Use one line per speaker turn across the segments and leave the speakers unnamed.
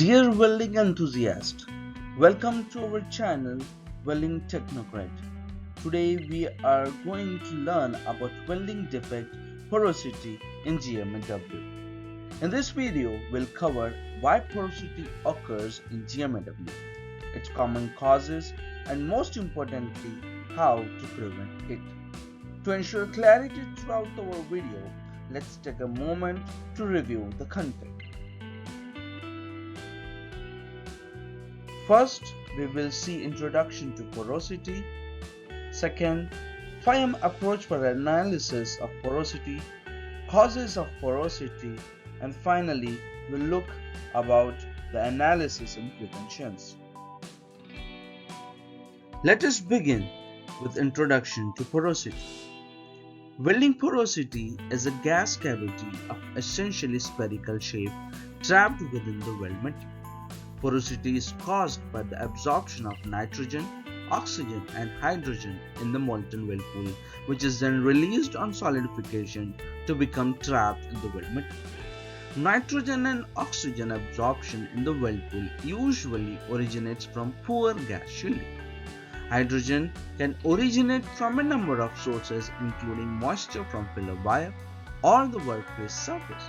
Dear welding enthusiast, welcome to our channel Welding Technocrat. Today we are going to learn about welding defect porosity in GMAW. In this video, we'll cover why porosity occurs in GMAW, its common causes, and most importantly, how to prevent it. To ensure clarity throughout our video, let's take a moment to review the content. First, we will see introduction to porosity. Second, 5M approach for analysis of porosity, causes of porosity, and finally, we'll look about the analysis and preventions. Let us begin with introduction to porosity. Welding porosity is a gas cavity of essentially spherical shape trapped within the weld material. Porosity is caused by the absorption of nitrogen, oxygen, and hydrogen in the molten weld pool, which is then released on solidification to become trapped in the weld material. Nitrogen and oxygen absorption in the weld pool usually originates from poor gas shielding. Hydrogen can originate from a number of sources, including moisture from filler wire or the workpiece surface.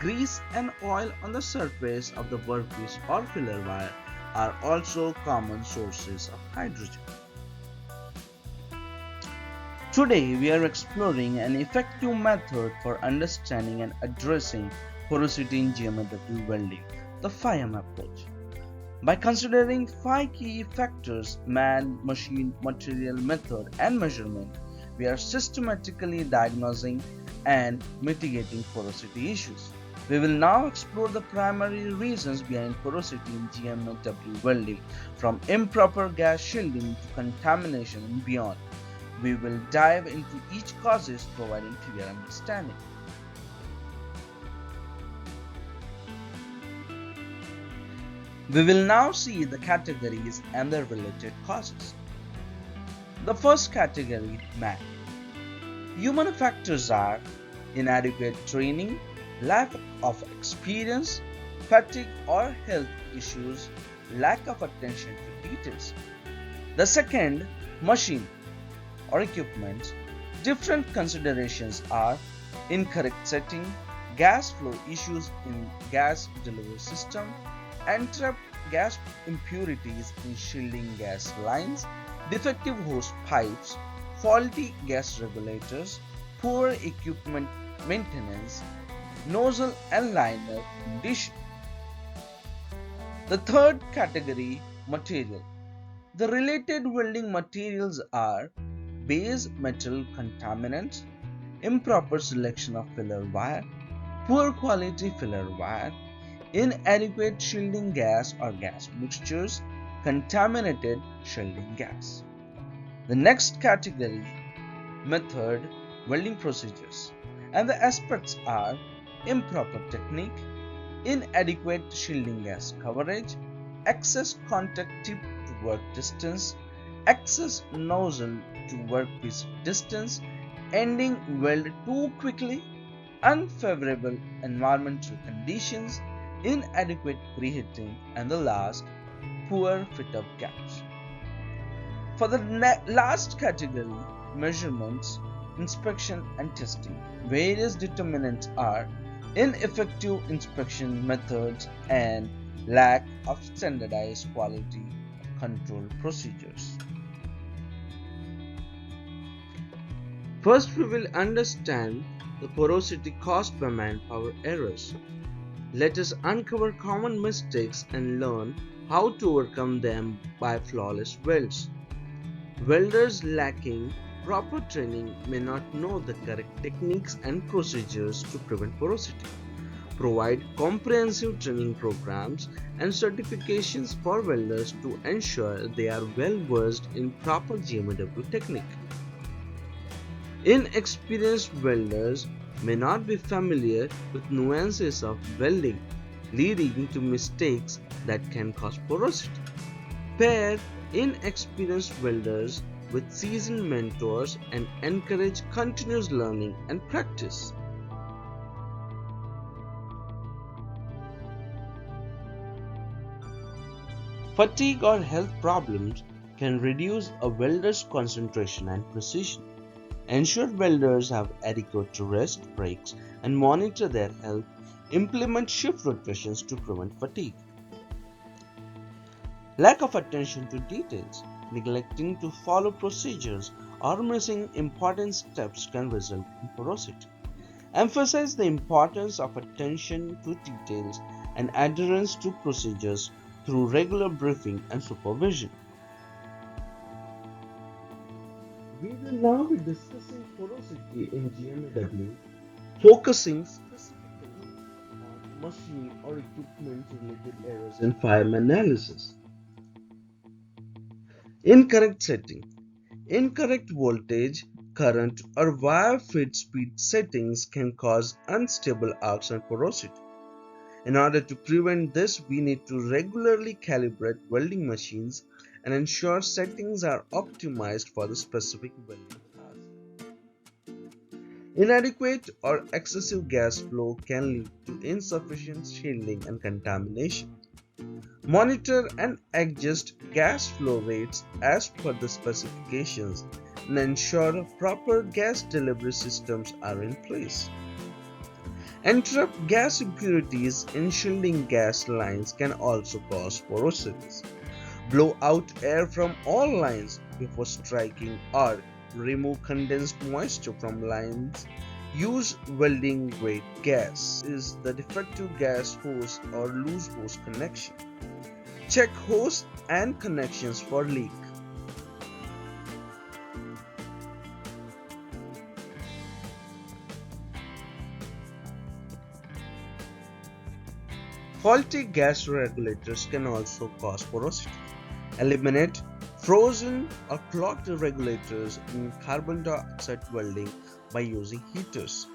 Grease and oil on the surface of the workpiece or filler wire are also common sources of hydrogen. Today we are exploring an effective method for understanding and addressing porosity in GMAW welding, the 5M approach. By considering 5 key factors: man, machine, material, method, and measurement, we are systematically diagnosing and mitigating porosity issues. We will now explore the primary reasons behind porosity in GMAW welding, from improper gas shielding to contamination and beyond. We will dive into each causes, providing clear understanding. We will now see the categories and their related causes. The first category, man. Human factors are inadequate training, lack of experience, fatigue or health issues, lack of attention to details. The second, machine or equipment. Different considerations are incorrect setting, gas flow issues in gas delivery system, entrapped gas impurities in shielding gas lines, defective hose pipes, faulty gas regulators, poor equipment maintenance, nozzle and liner condition. The third category, material. The related welding materials are base metal contaminants, improper selection of filler wire, poor quality filler wire, inadequate shielding gas or gas mixtures, contaminated shielding gas. The next category, method, welding procedures, and the aspects are improper technique, inadequate shielding gas coverage, excess contact tip to work distance, excess nozzle to workpiece distance, ending weld too quickly, unfavorable environmental conditions, inadequate preheating, and the last, poor fit-up gaps. For the last category, measurements, inspection and testing, various determinants are ineffective inspection methods and lack of standardized quality control procedures. First, we will understand the porosity caused by manpower errors. Let us uncover common mistakes and learn how to overcome them by flawless welds. Welders lacking proper training may not know the correct techniques and procedures to prevent porosity. Provide comprehensive training programs and certifications for welders to ensure they are well versed in proper GMAW technique. Inexperienced welders may not be familiar with nuances of welding, leading to mistakes that can cause porosity. Pair inexperienced welders with seasoned mentors and encourage continuous learning and practice. Fatigue or health problems can reduce a welder's concentration and precision. Ensure welders have adequate rest breaks and monitor their health. Implement shift rotations to prevent fatigue. Lack of attention to details, neglecting to follow procedures, or missing important steps can result in porosity. Emphasize the importance of attention to details and adherence to procedures through regular briefing and supervision. We will now be discussing porosity in GMAW, focusing specifically on machine or equipment related errors in film analysis. Incorrect setting. Incorrect voltage, current, or wire feed speed settings can cause unstable arcs and porosity. In order to prevent this, we need to regularly calibrate welding machines and ensure settings are optimized for the specific welding task. Inadequate or excessive gas flow can lead to insufficient shielding and contamination. Monitor and adjust gas flow rates as per the specifications and ensure proper gas delivery systems are in place. Interrupt gas impurities in shielding gas lines can also cause porosities. Blow out air from all lines before striking or remove condensed moisture from lines. Use welding grade gas. Is the defective gas hose or loose hose connection. Check hose and connections for leak. Faulty gas regulators can also cause porosity. Eliminate frozen or clogged regulators in carbon dioxide welding by using heaters.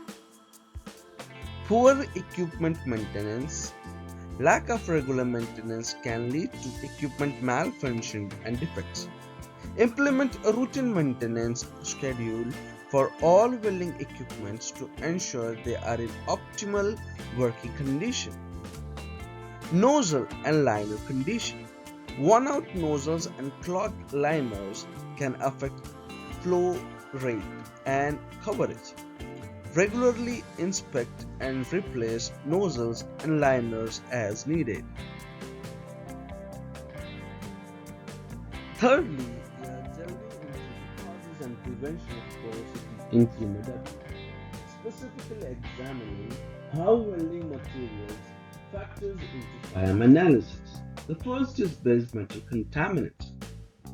Poor equipment maintenance. Lack of regular maintenance can lead to equipment malfunction and defects. Implement a routine maintenance schedule for all welding equipments to ensure they are in optimal working condition. Nozzle and liner condition. Worn-out nozzles and clogged liners can affect flow rate and coverage. Regularly inspect and replace nozzles and liners as needed. Thirdly, we are delving into the causes and prevention of porosity in GMAW, specifically examining how welding materials factors into film analysis. The first is base metal contaminants.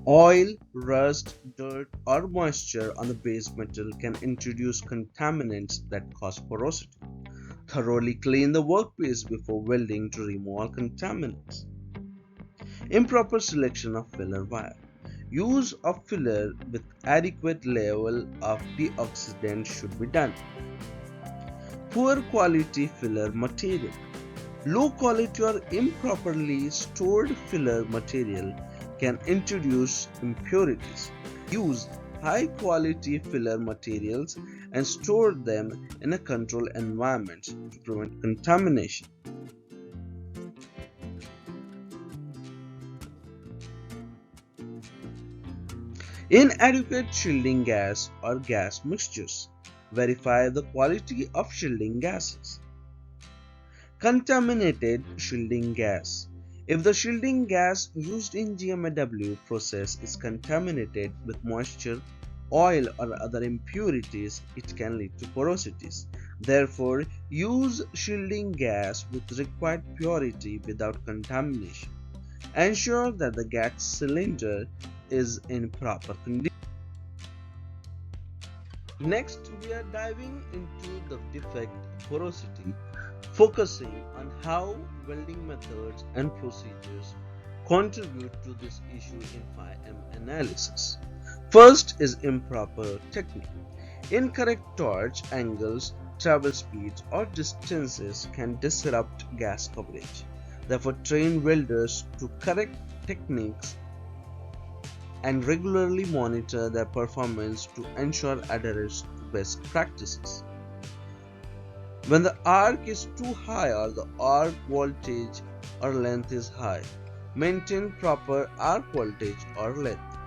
Oil, rust, dirt, or moisture on the base metal can introduce contaminants that cause porosity. Thoroughly clean the workpiece before welding to remove all contaminants. Improper selection of filler wire. Use of filler with adequate level of deoxidant should be done. Poor quality filler material. Low quality or improperly stored filler material can introduce impurities. Use high quality filler materials and store them in a controlled environment to prevent contamination. Inadequate shielding gas or gas mixtures. Verify the quality of shielding gases. Contaminated shielding gas. If the shielding gas used in GMAW process is contaminated with moisture, oil or other impurities, it can lead to porosities. Therefore, use shielding gas with required purity without contamination. Ensure that the gas cylinder is in proper condition. Next, we are diving into the defect porosity, focusing on how welding methods and procedures contribute to this issue in FIM analysis. First is improper technique. Incorrect torch angles, travel speeds, or distances can disrupt gas coverage. Therefore, train welders to correct techniques and regularly monitor their performance to ensure adherence to best practices. When the arc is too high or the arc voltage or length is high, Maintain proper arc voltage or length.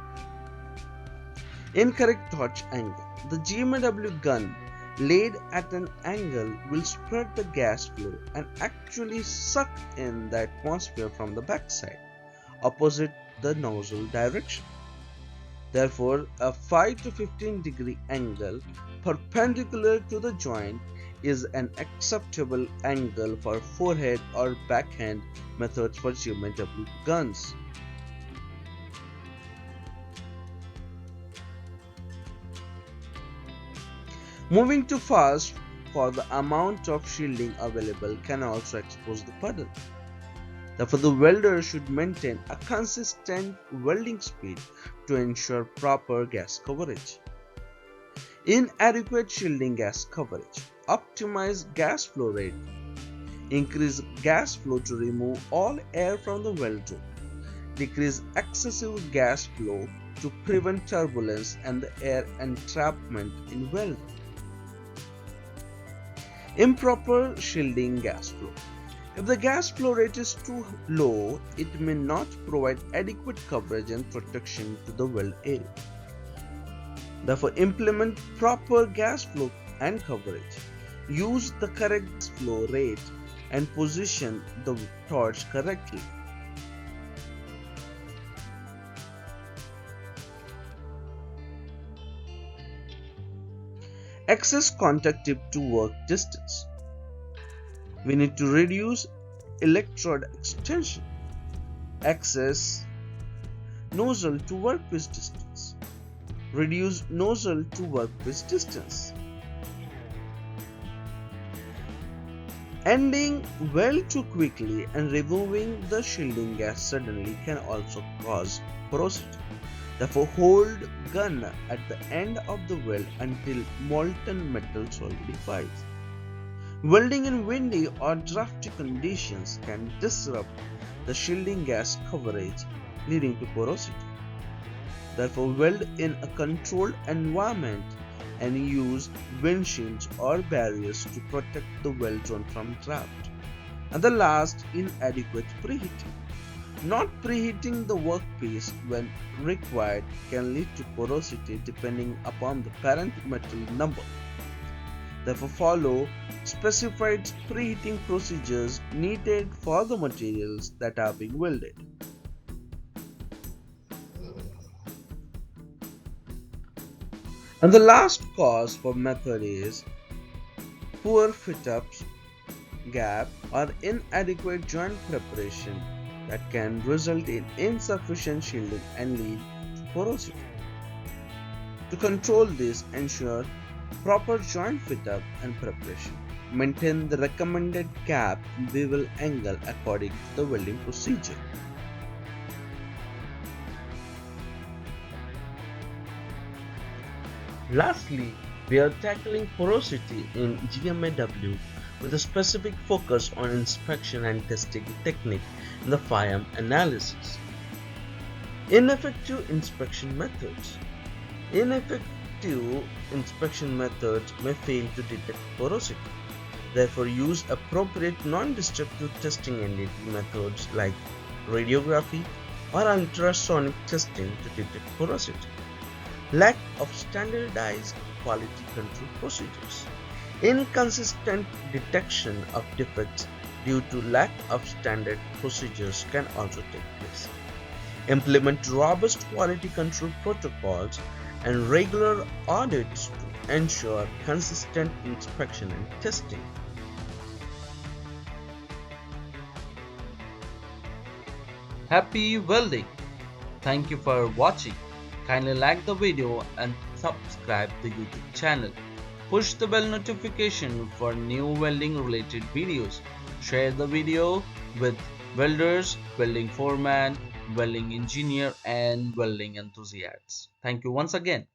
Incorrect torch angle. The GMAW gun laid at an angle will spread the gas flow and actually suck in the atmosphere from the backside, opposite the nozzle direction. Therefore, a 5 to 15 degree angle perpendicular to the joint is an acceptable angle for forehead or backhand methods for GMAW guns. Moving too fast for the amount of shielding available can also expose the puddle. Therefore, the welder should maintain a consistent welding speed to ensure proper gas coverage. Inadequate shielding gas coverage. Optimize gas flow rate. Increase gas flow to remove all air from the weld room. Decrease excessive gas flow to prevent turbulence and the air entrapment in weld. Improper shielding gas flow. If the gas flow rate is too low, it may not provide adequate coverage and protection to the weld area. Therefore, implement proper gas flow and coverage. Use the correct flow rate and position the torch correctly. Excess contact tip to work distance. We need to reduce electrode extension. Excess nozzle to workpiece distance. Reduce nozzle to workpiece distance. Ending weld too quickly and removing the shielding gas suddenly can also cause porosity. Therefore, hold gun at the end of the weld until molten metal solidifies. Welding in windy or drafty conditions can disrupt the shielding gas coverage, leading to porosity. Therefore, weld in a controlled environment and use windshields or barriers to protect the weld zone from draft. And the last, inadequate preheating. Not preheating the workpiece when required can lead to porosity depending upon the parent metal number. Therefore, follow specified preheating procedures needed for the materials that are being welded. And the last cause for method is poor fit-ups, gap, or inadequate joint preparation that can result in insufficient shielding and lead to porosity. To control this, ensure proper joint fit-up and preparation. Maintain the recommended gap and bevel angle according to the welding procedure. Lastly, we are tackling porosity in GMAW with a specific focus on inspection and testing technique in the FIAM analysis. Ineffective inspection methods. Ineffective inspection methods may fail to detect porosity. Therefore, use appropriate non-destructive testing NDT methods like radiography or ultrasonic testing to detect porosity. Lack of standardized quality control procedures. Inconsistent detection of defects due to lack of standard procedures can also take place. Implement robust quality control protocols and regular audits to ensure consistent inspection and testing. Happy welding! Thank you for watching. Kindly like the video and subscribe the YouTube channel. Push the bell notification for new welding related videos. Share the video with welders, welding foreman, welding engineer and welding enthusiasts. Thank you once again.